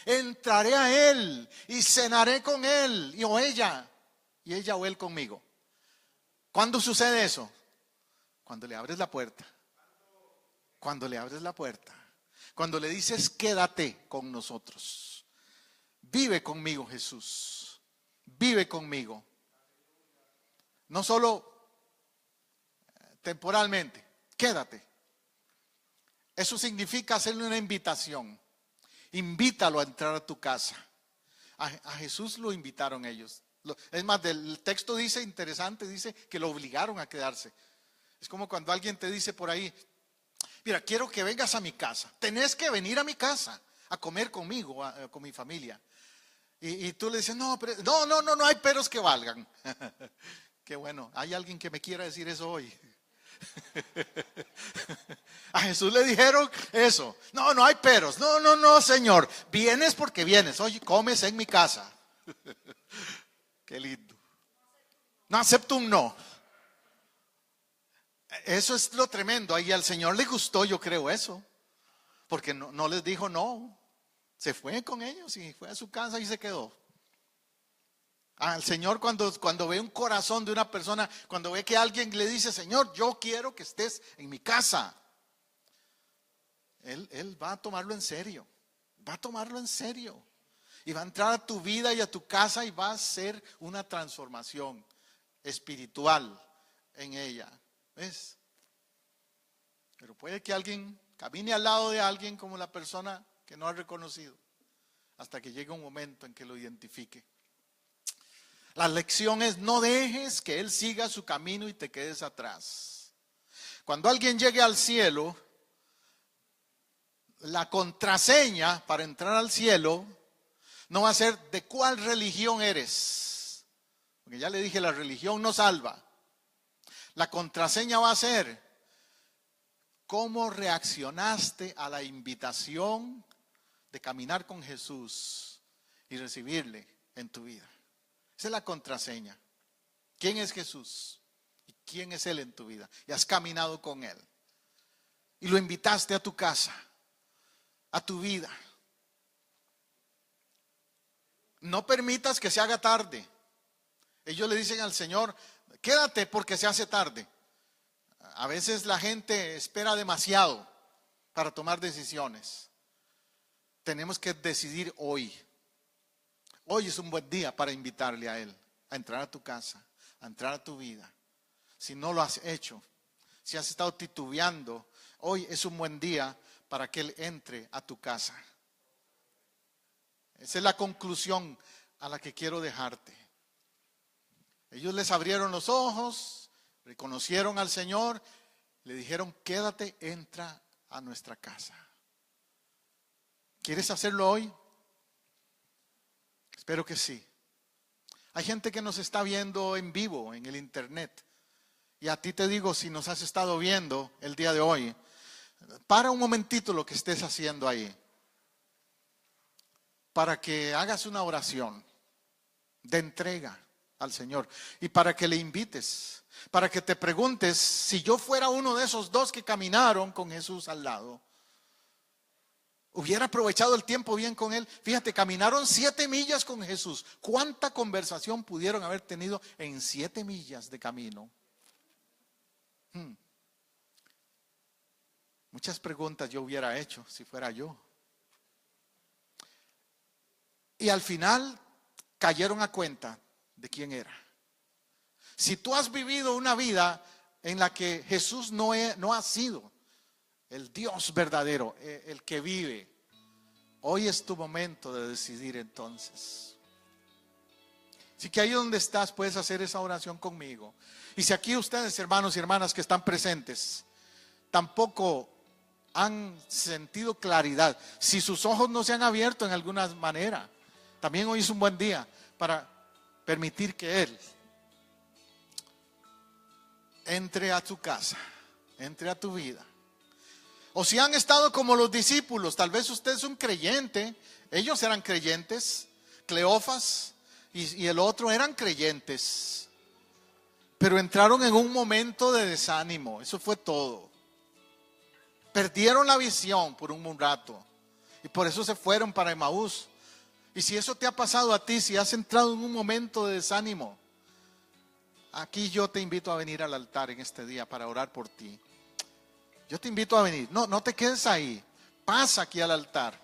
entraré a él y cenaré con él o ella o él conmigo. ¿Cuándo sucede eso? Cuando le abres la puerta. Cuando le abres la puerta. Cuando le dices: quédate con nosotros. Vive conmigo, Jesús. Vive conmigo. No solo temporalmente. Quédate. Eso significa hacerle una invitación. Invítalo a entrar a tu casa. A Jesús lo invitaron ellos. Es más, el texto dice, interesante, dice que lo obligaron a quedarse. Es como cuando alguien te dice por ahí: mira, quiero que vengas a mi casa. Tenés que venir a mi casa a comer conmigo, con mi familia. Y tú le dices: no, no hay peros que valgan. Qué bueno, hay alguien que me quiera decir eso hoy. A Jesús le dijeron eso: no hay peros, no, Señor, vienes porque vienes. Oye, comes en mi casa. Qué lindo. No acepto un no. Eso es lo tremendo. Y al Señor le gustó, yo creo, eso, porque no les dijo no. Se fue con ellos y fue a su casa y se quedó. Al Señor, cuando ve un corazón de una persona, cuando ve que alguien le dice: Señor, yo quiero que estés en mi casa, Él va a tomarlo en serio. Va a tomarlo en serio. Y va a entrar a tu vida y a tu casa y va a ser una transformación espiritual en ella. ¿Ves? Pero puede que alguien camine al lado de alguien como la persona que no ha reconocido, hasta que llegue un momento en que lo identifique. La lección es: no dejes que él siga su camino y te quedes atrás. Cuando alguien llegue al cielo, la contraseña para entrar al cielo no va a ser de cuál religión eres, porque ya le dije, la religión no salva. La contraseña va a ser cómo reaccionaste a la invitación de caminar con Jesús y recibirle en tu vida. Esa es la contraseña. ¿Quién es Jesús? ¿Y quién es Él en tu vida? Y has caminado con Él. Y lo invitaste a tu casa, a tu vida. No permitas que se haga tarde. Ellos le dicen al Señor: quédate porque se hace tarde. A veces la gente espera demasiado para tomar decisiones. Tenemos que decidir hoy. Hoy es un buen día para invitarle a Él a entrar a tu casa, a entrar a tu vida. Si no lo has hecho, si has estado titubeando, hoy es un buen día para que Él entre a tu casa. Esa es la conclusión a la que quiero dejarte. Ellos les abrieron los ojos, reconocieron al Señor, le dijeron, quédate, entra a nuestra casa. ¿Quieres hacerlo hoy? Espero que sí. Hay gente que nos está viendo en vivo en el internet. Y a ti te digo, si nos has estado viendo el día de hoy, para un momentito lo que estés haciendo ahí, para que hagas una oración de entrega al Señor y para que le invites, para que te preguntes, si yo fuera uno de esos dos que caminaron con Jesús al lado, hubiera aprovechado el tiempo bien con Él. Fíjate, caminaron 7 millas con Jesús. ¿Cuánta conversación pudieron haber tenido en 7 millas de camino? Muchas preguntas yo hubiera hecho si fuera yo. Y al final cayeron a cuenta de quién era. Si tú has vivido una vida en la que Jesús no ha sido el Dios verdadero, el que vive, hoy es tu momento de decidir entonces. Así que ahí donde estás puedes hacer esa oración conmigo. Y si aquí ustedes, hermanos y hermanas que están presentes, tampoco han sentido claridad, si sus ojos no se han abierto en alguna manera, también hoy es un buen día para permitir que Él entre a tu casa, entre a tu vida. O si han estado como los discípulos, tal vez usted es un creyente, ellos eran creyentes, Cleofas y el otro eran creyentes, pero entraron en un momento de desánimo, eso fue todo. Perdieron la visión por un rato y por eso se fueron para Emaús. Y si eso te ha pasado a ti, si has entrado en un momento de desánimo, aquí yo te invito a venir al altar en este día para orar por ti. Yo te invito a venir, no te quedes ahí, pasa aquí al altar,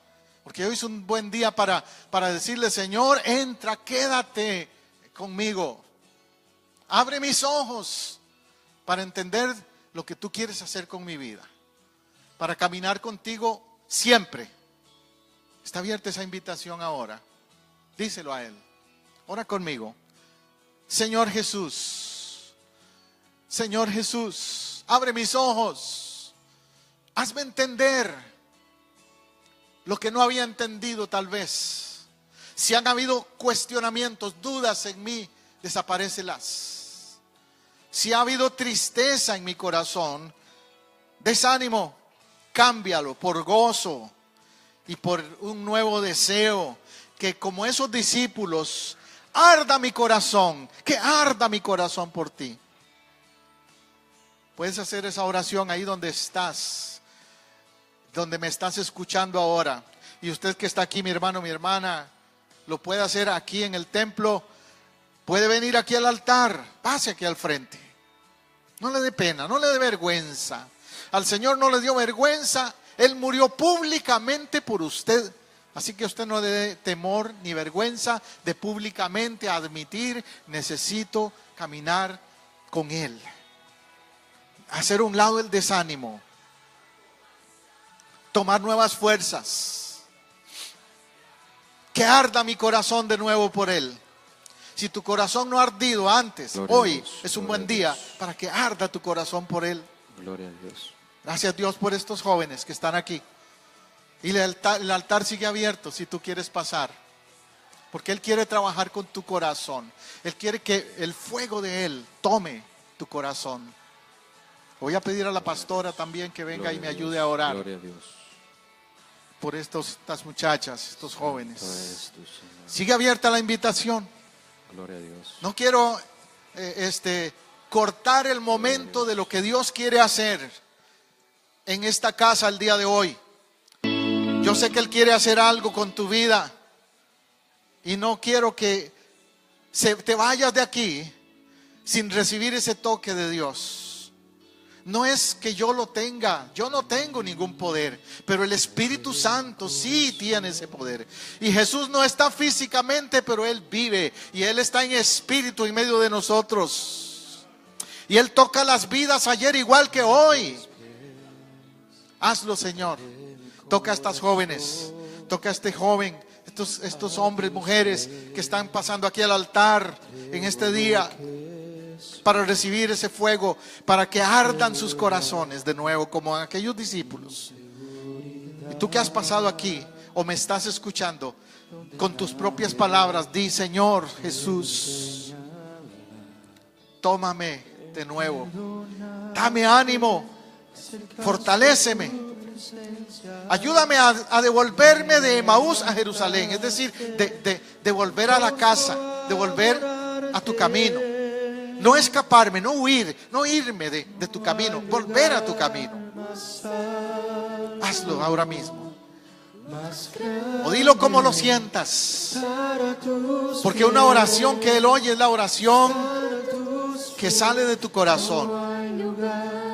porque hoy es un buen día para decirle, Señor, entra, quédate conmigo, abre mis ojos para entender lo que tú quieres hacer con mi vida, para caminar contigo siempre. Está abierta esa invitación ahora, díselo a Él, ora conmigo. Señor Jesús, abre mis ojos. Hazme entender lo que no había entendido tal vez. Si han habido cuestionamientos, dudas en mí, desaparécelas. Si ha habido tristeza en mi corazón, desánimo, cámbialo por gozo y por un nuevo deseo. Que como esos discípulos, arda mi corazón, que arda mi corazón por ti. Puedes hacer esa oración ahí donde estás, donde me estás escuchando ahora. Y usted que está aquí, mi hermano, mi hermana, lo puede hacer aquí en el templo. Puede venir aquí al altar, pase aquí al frente. No le dé pena, no le dé vergüenza. Al Señor no le dio vergüenza. Él murió públicamente por usted. Así que usted no le dé temor ni vergüenza de públicamente admitir, necesito caminar con Él. Hacer a un lado el desánimo. Tomar nuevas fuerzas. Que arda mi corazón de nuevo por Él. Si tu corazón no ha ardido antes, gloria hoy Dios, es un buen día para que arda tu corazón por Él. Gloria a Dios. Gracias Dios por estos jóvenes que están aquí. Y el altar sigue abierto si tú quieres pasar. Porque Él quiere trabajar con tu corazón. Él quiere que el fuego de Él tome tu corazón. Voy a pedir a la pastora también que venga y me ayude a orar. Gloria a Dios. Por estas muchachas, estos jóvenes. Sigue abierta la invitación. Gloria a Dios. No quiero cortar el momento de lo que Dios quiere hacer en esta casa el día de hoy. Yo sé que Él quiere hacer algo con tu vida y no quiero que te vayas de aquí sin recibir ese toque de Dios. No es que yo lo tenga, yo no tengo ningún poder, pero el Espíritu Santo sí tiene ese poder. Y Jesús no está físicamente, pero Él vive y Él está en espíritu en medio de nosotros. Y Él toca las vidas ayer igual que hoy. Hazlo, Señor. Toca a estas jóvenes, toca a este joven, estos hombres, mujeres que están pasando aquí al altar en este día para recibir ese fuego, para que ardan sus corazones de nuevo como aquellos discípulos. Y tú que has pasado aquí o me estás escuchando, con tus propias palabras di: Señor Jesús, tómame de nuevo, dame ánimo, fortaléceme, ayúdame a devolverme de Emaús a Jerusalén, es decir, de volver a la casa, de volver a tu camino, no escaparme, no huir, no irme de tu camino, volver a tu camino. Hazlo ahora mismo, o dilo como lo sientas, porque una oración que Él oye es la oración que sale de tu corazón.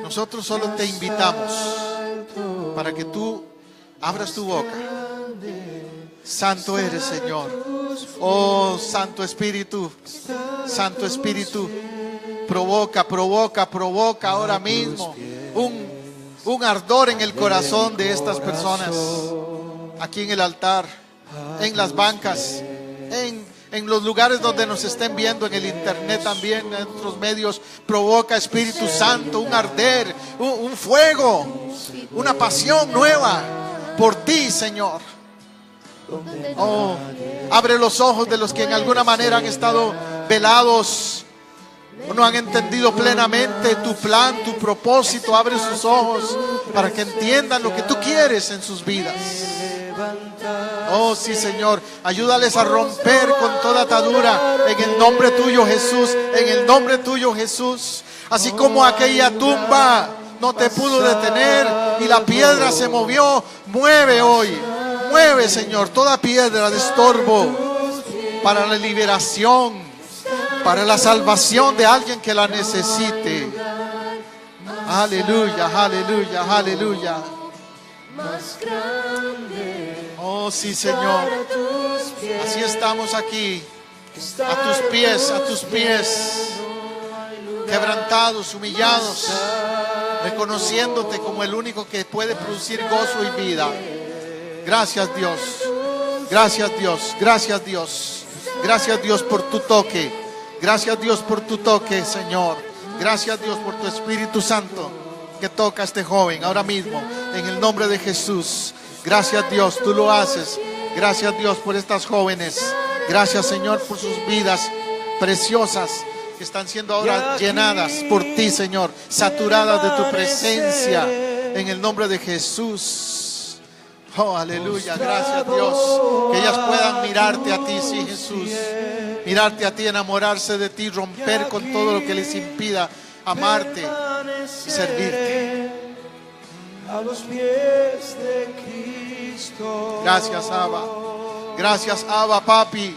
Nosotros solo te invitamos para que tú abras tu boca. Santo eres, Señor. Oh, Santo Espíritu, Santo Espíritu, provoca ahora mismo un ardor en el corazón de estas personas, aquí en el altar, en las bancas, en los lugares donde nos estén viendo, en el internet también, en otros medios. Provoca, Espíritu Santo, un arder, un fuego, una pasión nueva por ti, Señor. Oh, abre los ojos de los que en alguna manera han estado velados o no han entendido plenamente tu plan, tu propósito. Abre sus ojos para que entiendan lo que tú quieres en sus vidas. Oh sí, Señor, ayúdales a romper con toda atadura en el nombre tuyo, Jesús, en el nombre tuyo, Jesús. Así como aquella tumba no te pudo detener y la piedra se movió, mueve hoy, mueve, Señor, toda piedra de estorbo para la liberación, para la salvación de alguien que la necesite. Aleluya, aleluya, aleluya. Oh sí, Señor, así estamos aquí, a tus pies, quebrantados, humillados, reconociéndote como el único que puede producir gozo y vida. Gracias, Dios, gracias, Dios, gracias, Dios, gracias, Dios, por tu toque, gracias, Dios, por tu toque, Señor, gracias, Dios, por tu Espíritu Santo que toca a este joven ahora mismo, en el nombre de Jesús. Gracias, Dios, tú lo haces. Gracias, Dios, por estas jóvenes. Gracias, Señor, por sus vidas preciosas que están siendo ahora llenadas por ti, Señor, saturadas de tu presencia, en el nombre de Jesús. Oh, aleluya, gracias, Dios, que ellas puedan mirarte a ti, sí, Jesús, mirarte a ti, enamorarse de ti, romper con todo lo que les impida amarte y servirte. A los pies de Cristo. Gracias, Abba. Gracias, Abba, Papi.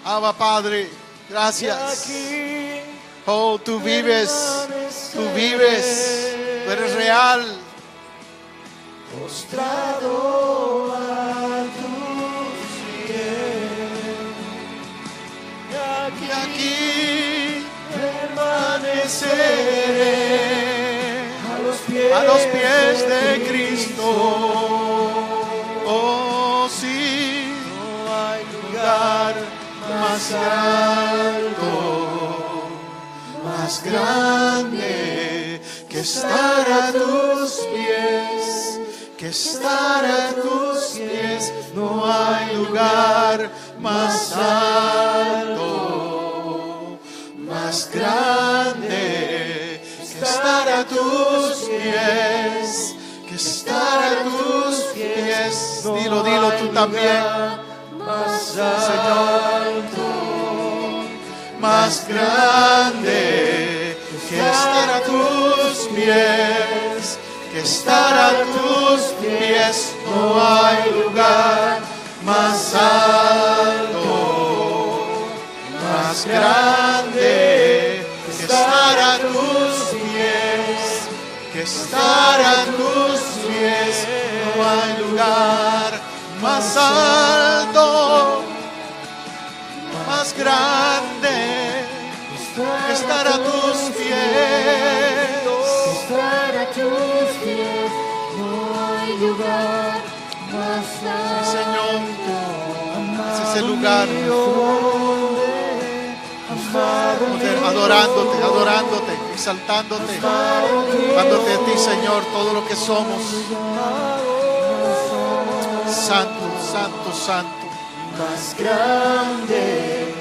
Abba, Padre. Gracias. Oh, tú vives. Tú vives. Tú eres real. Postrado a tus pies. Y aquí permaneceré. A los pies de Cristo. Oh sí, no hay lugar más alto, más grande que estar a tus pies, que estar a tus pies. No hay lugar más alto, más grande que estar a tus pies, que estar a tus pies. Dilo, dilo tú también. Señor, más grande que estar a tus pies, que estar a tus pies. No hay lugar más alto, más grande que estar a tus pies, que estar a tus pies. No hay lugar más alto, más grande que estar a tus pies. Estar a tus pies, no hay lugar más alto. Sí, Señor. ese lugar, adorándote, adorándote, exaltándote, dándote a ti, Señor, todo lo que somos. Santo, santo, santo. Más grande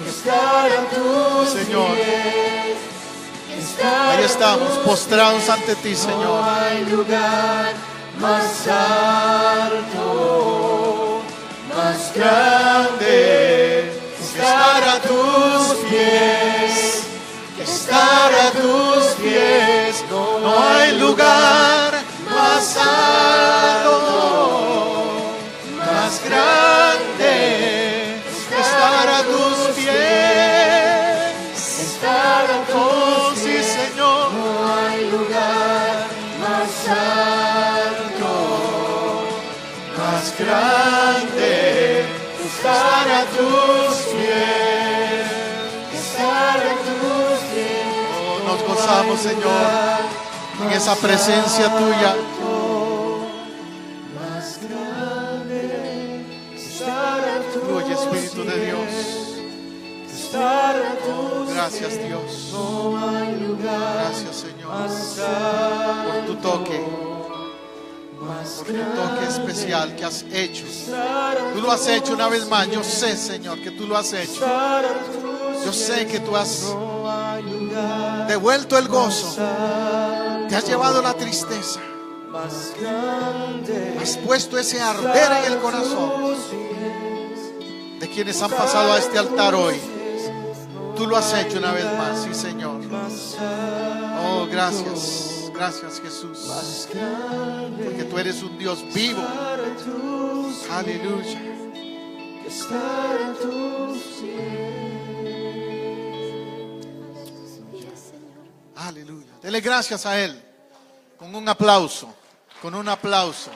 estar a tus Señor, pies. ahí estamos, postrados ante ti, Señor. No hay lugar más alto, más grande, estar a tus pies, estar a tus pies. No hay lugar más alto, más grande, estar a tus pies. Estar a tus Oh, sí, Señor. No hay lugar más alto, Más grande, estar a tus pies. estar a tus pies. Oh, nos gozamos, Señor, en esa presencia tuya. Más grande, estar a tus Fluye, Espíritu de Dios. pies. Estar a tus Gracias, Dios. no hay lugar Gracias, Señor, más por tu toque, más por tu toque especial que has hecho. estar a Tú lo has hecho una vez más. Yo sé, Señor, que tú lo has hecho. estar a tus Yo sé que tú has no hay lugar devuelto el gozo, te has llevado la tristeza, más grande. has puesto ese arder en el corazón de quienes han pasado a este altar hoy. Tú lo has hecho una vez más, sí, Señor. Oh, gracias, gracias, Jesús, porque tú eres un Dios vivo. Aleluya. Aleluya. Dele gracias a Él con un aplauso, con un aplauso.